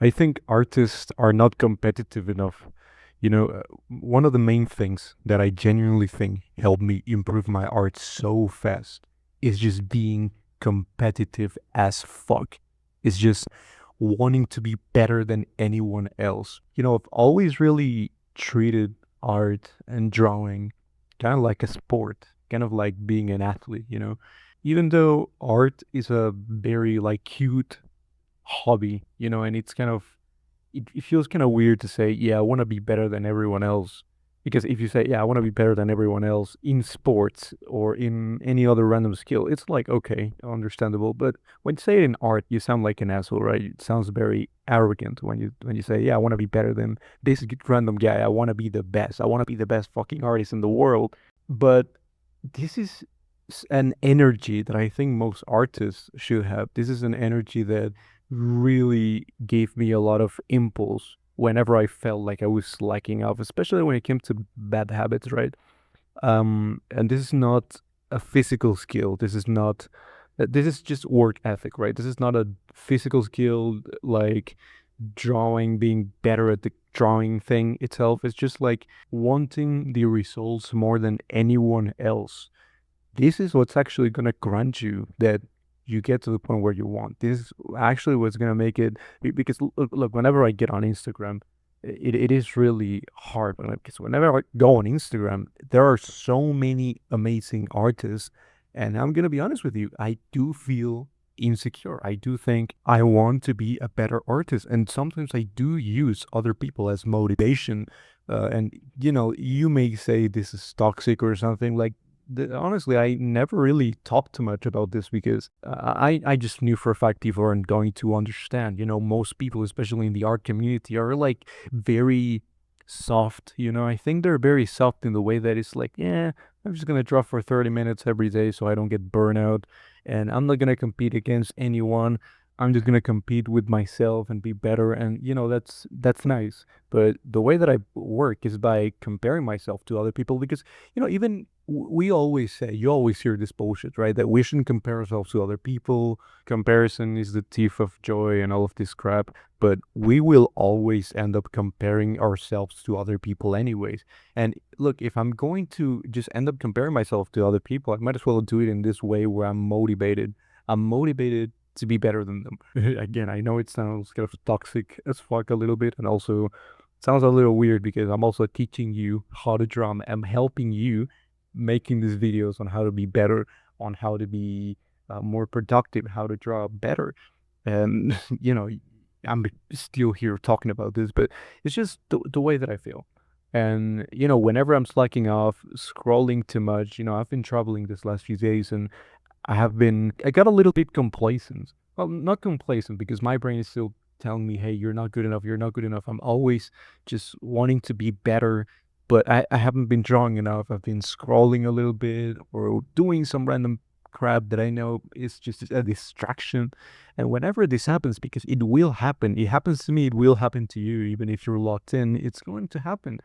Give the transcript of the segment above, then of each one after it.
I think artists are not competitive enough. One of the main things that I genuinely think helped me improve my art so fast is just being competitive as fuck. It's just wanting to be better than anyone else. I've always really treated art and drawing kind of like a sport, kind of like being an athlete. Even though art is a very like cute hobby, and it's kind of it feels kind of weird to say, yeah, I want to be better than everyone else. Because if you say, yeah, I want to be better than everyone else in sports or in any other random skill, it's like, okay, understandable. But when you say it in art, you sound like an asshole, right? It sounds very arrogant when you say, yeah, I want to be better than this random guy. I want to be the best. I want to be the best fucking artist in the world. But this is an energy that I think most artists should have. This is an energy that really gave me a lot of impulse whenever I felt like I was slacking off, especially when it came to bad habits, right? And this is not a physical skill. This is just work ethic, right? This is not a physical skill like drawing, being better at the drawing thing itself. It's just like wanting the results more than anyone else. This is what's actually going to grant you that you get to the point where you want. This is actually what's going to make it because look, whenever I get on Instagram, it is really hard because whenever I go on Instagram, there are so many amazing artists, and I'm going to be honest with you, I do feel insecure. I do think I want to be a better artist, and sometimes I do use other people as motivation. And you may say this is toxic or something like honestly, I never really talked too much about this because I just knew for a fact people aren't going to understand. Most people, especially in the art community, are like very soft. I think they're very soft in the way that it's like, yeah, I'm just gonna draw for 30 minutes every day so I don't get burnout, and I'm not gonna compete against anyone. I'm just gonna compete with myself and be better, and that's nice. But the way that I work is by comparing myself to other people because even we always say, you always hear this bullshit, right? That we shouldn't compare ourselves to other people. Comparison is the thief of joy and all of this crap. But we will always end up comparing ourselves to other people, anyways. And look, if I'm going to just end up comparing myself to other people, I might as well do it in this way where I'm motivated. I'm motivated to be better than them. Again, I know it sounds kind of toxic as fuck a little bit, and also sounds a little weird because I'm also teaching you how to draw. I'm helping you making these videos on how to be better, on how to be more productive, how to draw better. And, I'm still here talking about this, but it's just the way that I feel. And, whenever I'm slacking off, scrolling too much, I've been traveling this last few days and I got a little bit complacent. Well, not complacent because my brain is still telling me, hey, you're not good enough. You're not good enough. I'm always just wanting to be better, but I haven't been drawing enough. I've been scrolling a little bit or doing some random crap that I know is just a distraction. And whenever this happens, because it will happen, it happens to me, it will happen to you, even if you're locked in, it's going to happen.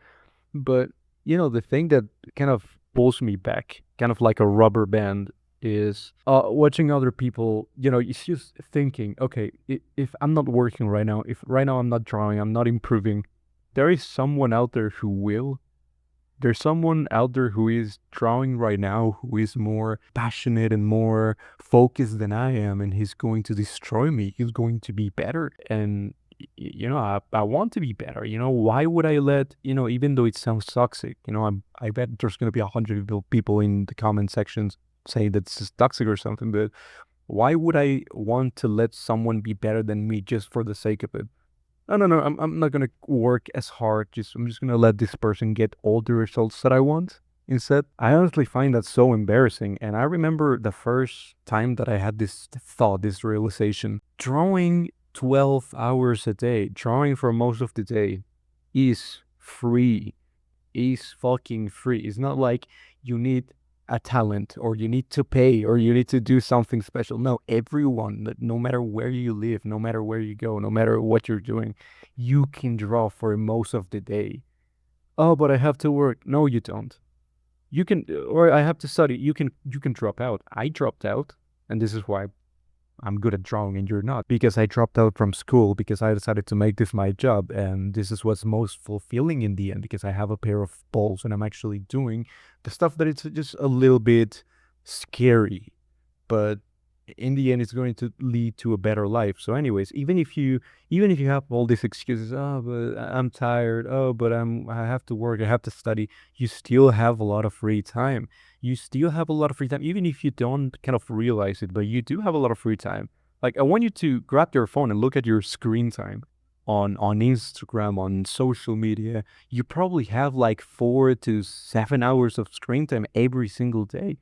But the thing that kind of pulls me back, kind of like a rubber band, is watching other people. It's just thinking, okay, if I'm not working right now, if right now I'm not drawing, I'm not improving, there is someone out there who will. There's someone out there who is drawing right now who is more passionate and more focused than I am, and he's going to destroy me. He's going to be better. And, I want to be better. Why would I let, even though it sounds toxic, I bet there's going to be 100 people in the comment sections saying that this is toxic or something, but why would I want to let someone be better than me just for the sake of it? No, no, no. I'm not gonna work as hard. I'm just gonna let this person get all the results that I want. Instead, I honestly find that so embarrassing. And I remember the first time that I had this thought, this realization. Drawing 12 hours a day, drawing for most of the day, is free. Is fucking free. It's not like you need a talent or you need to pay or you need to do something special. No, everyone, no matter where you live, no matter where you go, no matter what you're doing, you can draw for most of the day. Oh, but I have to work. No, you don't. Or I have to study. You can drop out. I dropped out, and this is why. I'm good at drawing and you're not, because I dropped out from school because I decided to make this my job, and this is what's most fulfilling in the end, because I have a pair of balls and I'm actually doing the stuff that it's just a little bit scary, but in the end it's going to lead to a better life. So anyways, even if you have all these excuses, oh but I'm tired, oh but I have to work, I have to study, you still have a lot of free time. You still have a lot of free time, even if you don't kind of realize it, but you do have a lot of free time. Like, I want you to grab your phone and look at your screen time on Instagram, on social media. You probably have like 4 to 7 hours of screen time every single day.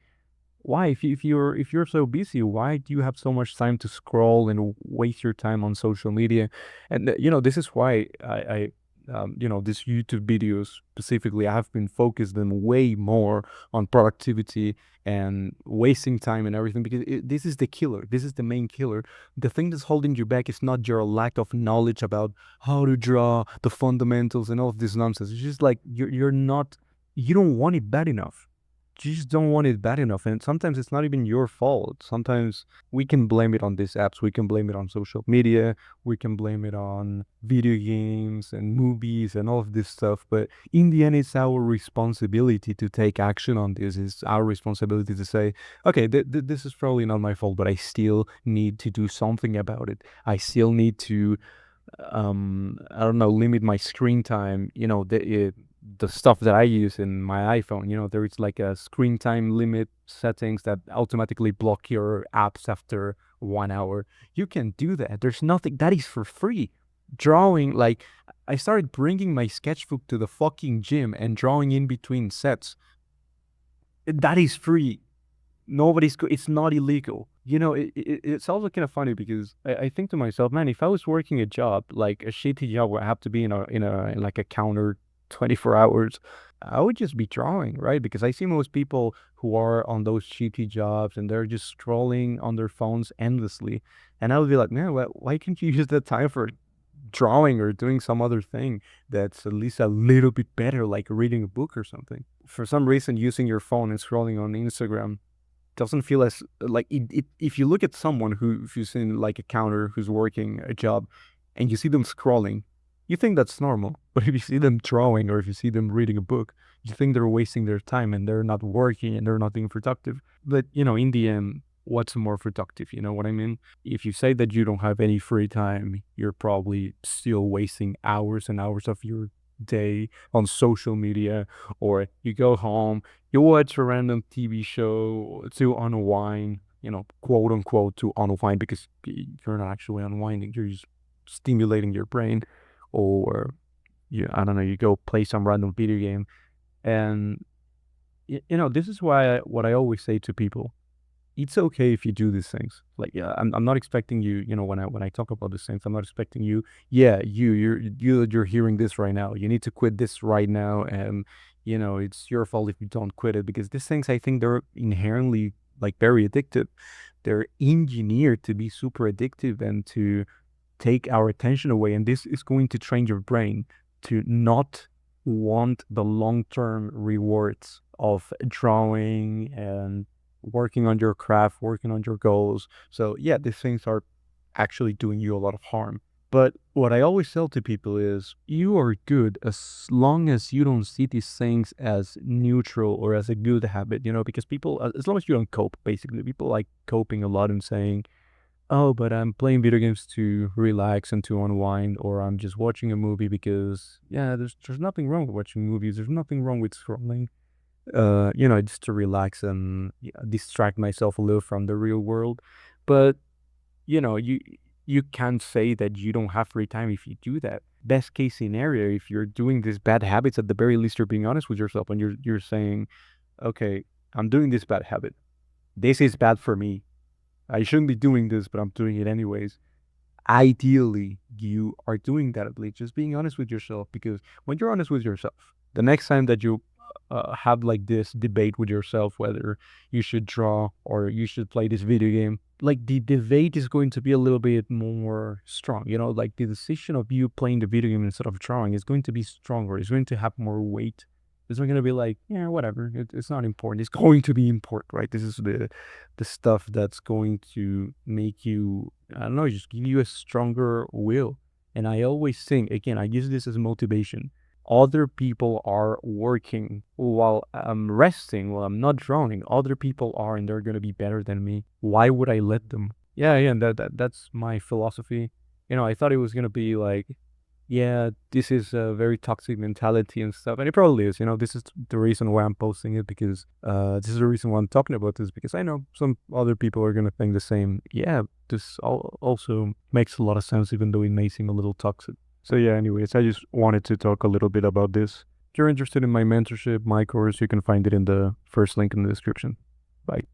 Why, if you're so busy, why do you have so much time to scroll and waste your time on social media? And this is why this YouTube videos specifically, I have been focused them way more on productivity and wasting time and everything, because this is the killer. This is the main killer. The thing that's holding you back is not your lack of knowledge about how to draw, the fundamentals, and all of this nonsense. It's just like you're not, you don't want it bad enough. You just don't want it bad enough. And sometimes it's not even your fault. Sometimes we can blame it on these apps. We can blame it on social media. We can blame it on video games and movies and all of this stuff. But in the end, it's our responsibility to take action on this. It's our responsibility to say, okay, this is probably not my fault, but I still need to do something about it. I still need to, I don't know, limit my screen time. The stuff that I use in my iPhone, there is like a screen time limit settings that automatically block your apps after 1 hour. You can do that. There's nothing that is for free. Drawing, like, I started bringing my sketchbook to the fucking gym and drawing in between sets. That is free. It's not illegal. It's also kind of funny because I think to myself, man, if I was working a job, like a shitty job where I have to be in like a counter 24 hours, I would just be drawing, right? Because I see most people who are on those shitty jobs and they're just scrolling on their phones endlessly. And I would be like, man, why can't you use that time for drawing or doing some other thing that's at least a little bit better, like reading a book or something? For some reason, using your phone and scrolling on Instagram doesn't feel as like if you look at someone who's in like a counter, who's working a job, and you see them scrolling, you think that's normal. But if you see them drawing or if you see them reading a book, you think they're wasting their time and they're not working and they're not being productive. But in the end, what's more productive? You know what I mean? If you say that you don't have any free time, you're probably still wasting hours and hours of your day on social media, or you go home, you watch a random TV show to unwind, quote unquote, to unwind, because you're not actually unwinding, you're just stimulating your brain, or I don't know, you go play some random video game. And this is why what I always say to people, it's okay if you do these things. Like, yeah, I'm not expecting you, when I talk about these things, I'm not expecting you, yeah, you're hearing this right now, you need to quit this right now, and it's your fault if you don't quit it, because these things, I think they're inherently like very addictive. They're engineered to be super addictive and to take our attention away, and this is going to train your brain to not want the long-term rewards of drawing and working on your craft, working on your goals. So yeah, these things are actually doing you a lot of harm. But what I always tell to people is, you are good as long as you don't see these things as neutral or as a good habit, because people, as long as you don't cope, basically, people like coping a lot and saying, oh, but I'm playing video games to relax and to unwind, or I'm just watching a movie because, yeah, there's nothing wrong with watching movies. There's nothing wrong with scrolling. Just to relax and distract myself a little from the real world. But you can't say that you don't have free time if you do that. Best case scenario, if you're doing these bad habits, at the very least, you're being honest with yourself and you're saying, okay, I'm doing this bad habit. This is bad for me. I shouldn't be doing this, but I'm doing it anyways. Ideally, you are doing that at least. Just being honest with yourself, because when you're honest with yourself, the next time that you have like this debate with yourself whether you should draw or you should play this video game, like the debate is going to be a little bit more strong. Like the decision of you playing the video game instead of drawing is going to be stronger. It's going to have more weight It's not gonna be like, yeah, whatever. It's not important. It's going to be important, right? This is the stuff that's going to make you, I don't know, just give you a stronger will. And I always think, again, I use this as motivation. Other people are working while I'm resting, while I'm not drowning. Other people are, and they're gonna be better than me. Why would I let them? Yeah, yeah, and that's my philosophy. I thought it was gonna be like, yeah, this is a very toxic mentality and stuff, and it probably is. This is the reason why I'm posting it, because this is the reason why I'm talking about this, because I know some other people are gonna think the same. Yeah, this also makes a lot of sense, even though it may seem a little toxic. So yeah, anyways, I just wanted to talk a little bit about this. If you're interested in my mentorship, my course, you can find it in the first link in the description. Bye.